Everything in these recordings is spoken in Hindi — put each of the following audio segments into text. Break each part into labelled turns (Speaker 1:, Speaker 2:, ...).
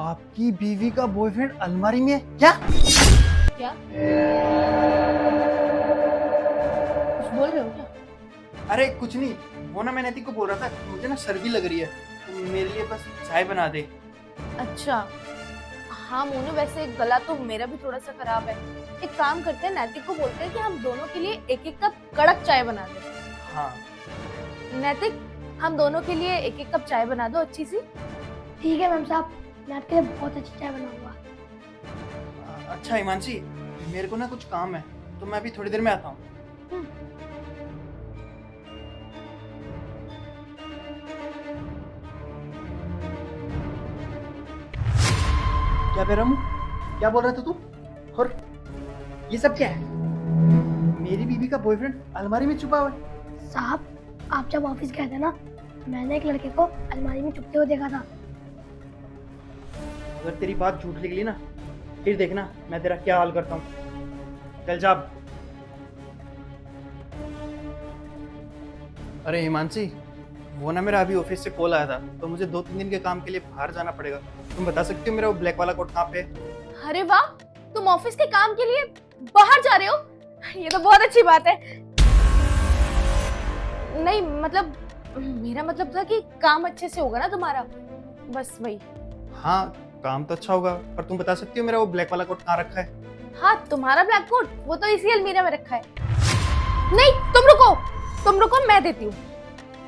Speaker 1: आपकी बीवी का बॉयफ्रेंड अलमारी में है क्या?
Speaker 2: क्या कुछ बोल रहे हो क्या?
Speaker 1: अरे कुछ नहीं, वो ना मैं नैतिक को बोल रहा था मुझे ना सर्दी लग रही है तो मेरे लिए बस चाय बना दे।
Speaker 2: अच्छा हाँ मोनू, वैसे गला तो मेरा भी थोड़ा सा खराब है। एक काम करते हैं, नैतिक को बोलते हैं कि हम दोनों के लिए एक एक कप कड़क चाय बना दे।
Speaker 1: हाँ
Speaker 2: नैतिक, हम दोनों के लिए एक एक कप चाय बना दो अच्छी सी।
Speaker 3: ठीक है मैम साहब, मैं आपके लिए बहुत अच्छी चाय बनाऊंगा।
Speaker 1: अच्छा हिमांशी, मेरे को ना कुछ काम है तो मैं अभी थोड़ी देर में आता हूँ। क्या कह रहा हूँ? क्या बोल रहा था तू? और ये सब क्या है? मेरी बीवी का बॉयफ्रेंड अलमारी में छुपा हुआ है।
Speaker 3: साहब, आप जब ऑफिस गए थे ना, मैंने एक लड़के को अलमारी में छुपते हुए देखा था।
Speaker 1: अगर तेरी बात झूठ निकली ना, फिर देखना मैं तेरा क्या हाल करता हूँ। चल जा। अरे हिमांशी, वो ना मेरा अभी ऑफिस से कॉल आया था तो मुझे 2-3 दिन के काम के लिए बाहर जाना पड़ेगा। तुम बता सकते हो मेरा वो ब्लैक वाला कोट कहाँ पे है?
Speaker 2: अरे वाह, तुम ऑफिस के काम के लिए बाहर जा रहे हो? ये तो बहुत अच्छी बात है। नहीं मतलब, मेरा मतलब था कि काम अच्छे से होगा ना तुम्हारा, बस वही।
Speaker 1: हाँ काम तो अच्छा होगा, पर तुम बता सकती हो मेरा वो ब्लैक वाला कोट कहाँ रखा है?
Speaker 2: हाँ, तुम्हारा ब्लैक कोट वो तो इसी अलमीरा में रखा है। नहीं तुम रुको, मैं देती हूँ।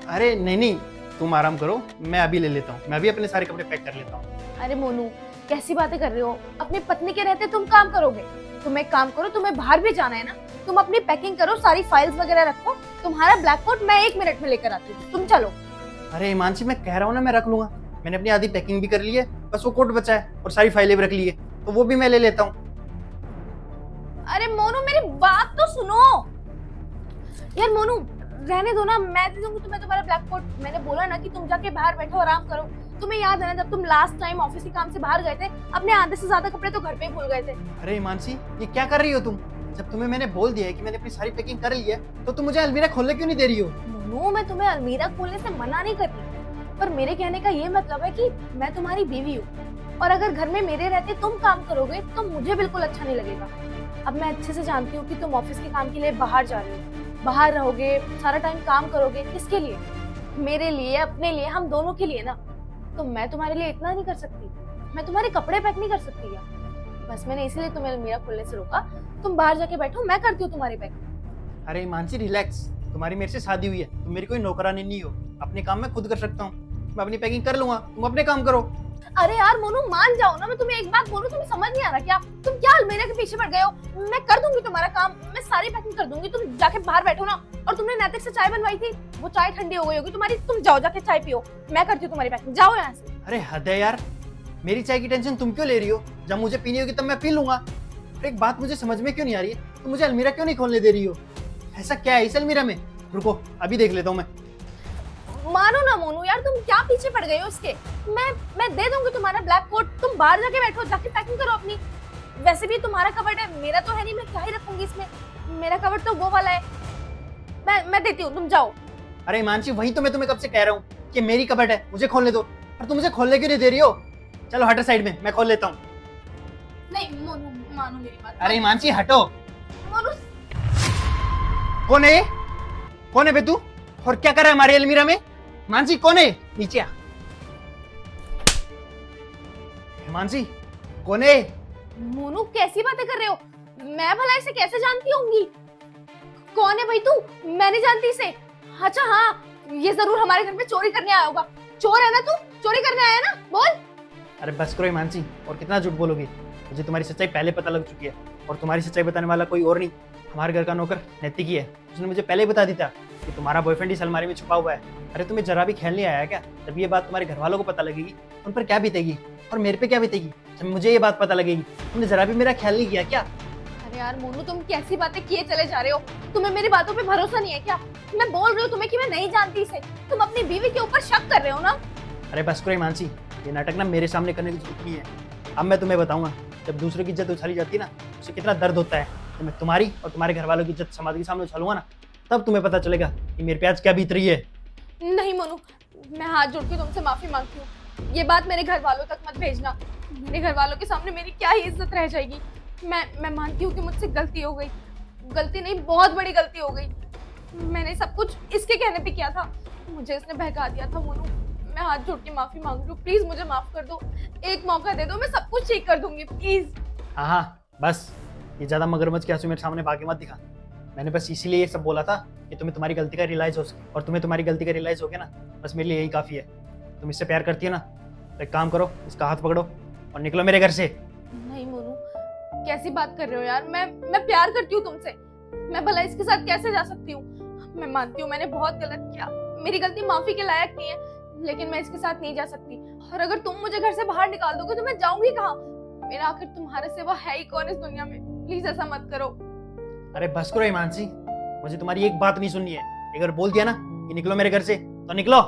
Speaker 1: अरे नहीं, तुम आराम करो, मैं अभी ले लेता हूँ। मैं अभी अपने सारे कपड़े पैक कर लेता हूँ।
Speaker 2: अरे मोनू, कैसी बातें कर रहे हो? अपनी पत्नी के रहते तुम काम करोगे? तुम एक काम करो, तुम्हें बाहर भी जाना है ना, तुम अपनी पैकिंग करो, सारी फाइल्स वगैरह रखो। तुम्हारा ब्लैक कोट मैं 1 मिनट में लेकर आती हूँ, तुम चलो।
Speaker 1: अरे हिमांशी, मैं कह रहा हूँ ना मैं रख लूंगा। मैंने अपनी आधी पैकिंग भी कर ली है, बस वो कोट बचा है और सारी फाइलें भी रख ली है, तो वो भी मैं ले लेता हूँ।
Speaker 2: अरे मोनू, मेरी बात तो सुनो यार। मोनू रहने दो ना, मैं दे दूंगी तुम्हें तुम्हारा ब्लैक कोट। मैंने बोला ना कि तुम जाके बाहर बैठो, आराम करो। तुम्हें याद है ना, जब तुम लास्ट टाइम ऑफिस के काम से बाहर गए थे, अपने आधे से ज्यादा कपड़े तो घर पे ही भूल गए थे।
Speaker 1: अरे हिमांशी, ये क्या कर रही हो तुम? जब तुम्हें मैंने बोल दिया है कि मैंने अपनी सारी पैकिंग कर ली है, तो तुम मुझे अलमीरा खोलने क्यों नहीं दे रही हो?
Speaker 2: मोनू, मैं तुम्हें अलमीरा खोलने से मना नहीं कर रही, पर मेरे कहने का ये मतलब है कि मैं तुम्हारी बीवी हूँ, और अगर घर में मेरे रहते तुम काम करोगे तो मुझे बिल्कुल अच्छा नहीं लगेगा। अब मैं अच्छे से जानती हूँ कि तुम ऑफिस के काम के लिए बाहर जा रही हो, बाहर रहोगे, सारा टाइम काम करोगे, किसके लिए? मेरे लिए, अपने लिए, हम दोनों के लिए ना। तो मैं तुम्हारे लिए इतना नहीं कर सकती, मैं तुम्हारे कपड़े पैक नहीं कर सकती क्या? बस मैंने इसीलिए तुम्हें अलमीरा खोलने से रोका। तुम बाहर जाके बैठो, मैं करती हूँ तुम्हारी पैक।
Speaker 1: अरे हिमांशी रिलैक्स, तुम्हारी मेरे से शादी हुई है, तुम मेरी कोई नौकरानी नहीं हो। अपने काम मैं खुद कर सकता हूँ, मैं अपनी पैकिंग कर लूंगा, तुम अपने काम करो।
Speaker 2: अरे यार मोनू, मान जाओ ना, मैं तुम्हें एक बात बोलूं, तुम्हें समझ नहीं आ रहा क्या? तुम क्या अलमीरा के पीछे पड़ गए हो? मैं कर दूंगी तुम्हारा काम, मैं सारी पैकिंग कर दूंगी, तुम जाके बाहर बैठो ना। और तुमने नैतिक से चाय बनवाई थी, वो चाय ठंडी हो गई होगी तुम्हारी, तुम जाओ जाके चाय पियो, मैं करती हूँ तुम्हारी पैकिंग, जाओ यहाँ से।
Speaker 1: अरे हद है यार, मेरी चाय की टेंशन तुम क्यों ले रही हो? जब मुझे पीनी होगी तब मैं पी लूंगा। एक बात मुझे समझ में क्यों नहीं आ रही है, तुम मुझे अलमीरा क्यों नहीं खोलने दे रही हो? ऐसा क्या है इस अलमीरा में? रुको अभी देख लेता हूँ मैं।
Speaker 2: मानो ना मोनू यार, तुम क्या पीछे पड़ गए हो उसके? मैं दे दूंगी तुम्हारा ब्लैक कोट, तुम बाहर जाके बैठो, जाके पैकिंग करो अपनी। वैसे भी तुम्हारा कबर्ड है, मेरा तो है नहीं, मैं क्या ही रखूंगी इसमें। मेरा कबर्ड तो वो वाला है, मैं देती हूँ, तुम जाओ।
Speaker 1: अरे हिमांशी, वही तो मैं तुम्हें कब से कह रहा हूँ कि मेरी कबर्ड है, मुझे खोलने दो, पर तुम मुझे खोलने क्यों नहीं दे रही हो? चलो हटो साइड में, मैं खोल लेता हूँ।
Speaker 2: नहीं मोनू, मानो मेरी बात।
Speaker 1: अरे हिमांशी हटो।
Speaker 2: मोनू,
Speaker 1: कौन है? कौन है बे तू? और क्या कर रहा है हमारी अलमीरा में? हिमांशी कौन है? नीचे आ। हिमांशी कौन है?
Speaker 2: मोनू कैसी बातें कर रहे हो? मैं भला इसे कैसे जानती होंगी? कौन है भाई तू? मैं नहीं जानती इसे। अच्छा हाँ, ये जरूर हमारे घर पे चोरी करने आया होगा। चोर है ना तू? चोरी करने आया ना? बोल।
Speaker 1: अरे बस करो हिमांशी, और कितना झूठ बोलोगी? मुझे तुम्हारी सच्चाई पहले पता लग चुकी है, और तुम्हारी सच्चाई बताने वाला कोई और नहीं, हमारे घर का नौकर नैतिक ही है। उसने मुझे पहले ही बता दिया कि तुम्हारा बॉयफ्रेंड इस अलमारी में छुपा हुआ है। अरे तुम्हें जरा भी ख्याल नहीं आया क्या? जब ये बात तुम्हारे घर वालों को पता लगेगी, उन पर क्या बीतेगी, और मेरे पे क्या बीतेगी जब मुझे ये बात पता लगेगी? तुमने जरा भी मेरा ख्याल नहीं किया क्या?
Speaker 2: अरे यार मोनू, तुम कैसी बातें किए चले जा रहे हो? तुम्हें मेरी बातों पे भरोसा नहीं है क्या? मैं बोल रही हूँ तुम्हें कि मैं नहीं जानती इसे, तुम अपनी बीवी के ऊपर शक कर रहे हो ना?
Speaker 1: अरे बस करो हिमांशी, ये नाटक ना मेरे सामने करने की जरूरत नहीं है। अब मैं तुम्हें बताऊंगा, जब दूसरे की इज्जत उछाली जाती है ना, उसे कितना दर्द होता है। जब मैं तुम्हारी और तुम्हारे घर वालों की इज्जत समाज के सामने उछालूंगा ना, तब तुम्हें पता चलेगा कि मेरे पे आज क्या बीत रही है।
Speaker 2: नहीं मोनू, मैं हाथ जोड़ के तुमसे माफी मांगती हूँ, ये बात मेरे घर वालों तक मत भेजना। मेरे घर वालों के सामने मेरी क्या ही इज्जत रह जाएगी। मैं मानती हूँ कि मुझसे गलती हो गई, गलती नहीं बहुत बड़ी गलती हो गई। मैंने सब कुछ इसके कहने पे किया था, मुझे इसने बहका दिया था। मोनू, मैं हाथ जोड़ के माफी मांग रही हूँ, प्लीज मुझे माफ कर दो, एक मौका दे दो, मैं सब कुछ ठीक कर दूंगी प्लीज।
Speaker 1: हाँ हाँ बस, ये ज़्यादा मगरमच्छ के आंसू मेरे सामने बाकी मत दिखा। मैंने बस इसीलिए ये सब बोला था कि तुम्हें तुम्हारी गलती का रियलाइज हो सके, और तुम्हें तुम्हारी गलती का रियलाइज हो गया ना, बस मेरे लिए यही काफ़ी है। तुम इससे प्यार करती हो ना, तो एक काम करो, इसका हाथ पकड़ो और निकलो मेरे घर से।
Speaker 2: नहीं मोनू, कैसी बात कर रहे हो यार, मैं प्यार करती हूँ तुमसे, मैं भला इसके साथ कैसे जा सकती हूँ। मैं मानती हूँ मैंने बहुत गलत किया, मेरी गलती माफी के लायक नहीं है, लेकिन मैं इसके साथ नहीं जा सकती। और अगर तुम मुझे घर से बाहर निकाल दोगे तो मैं जाऊंगी कहाँ? मेरा आखिर तुम्हारे सिवा है ही कौन इस दुनिया में? प्लीज ऐसा मत करो।
Speaker 1: अरे बस करो हिमांशी, मुझे तुम्हारी एक बात नहीं सुननी है। एक बार बोल दिया ना कि निकलो मेरे घर से, तो निकलो।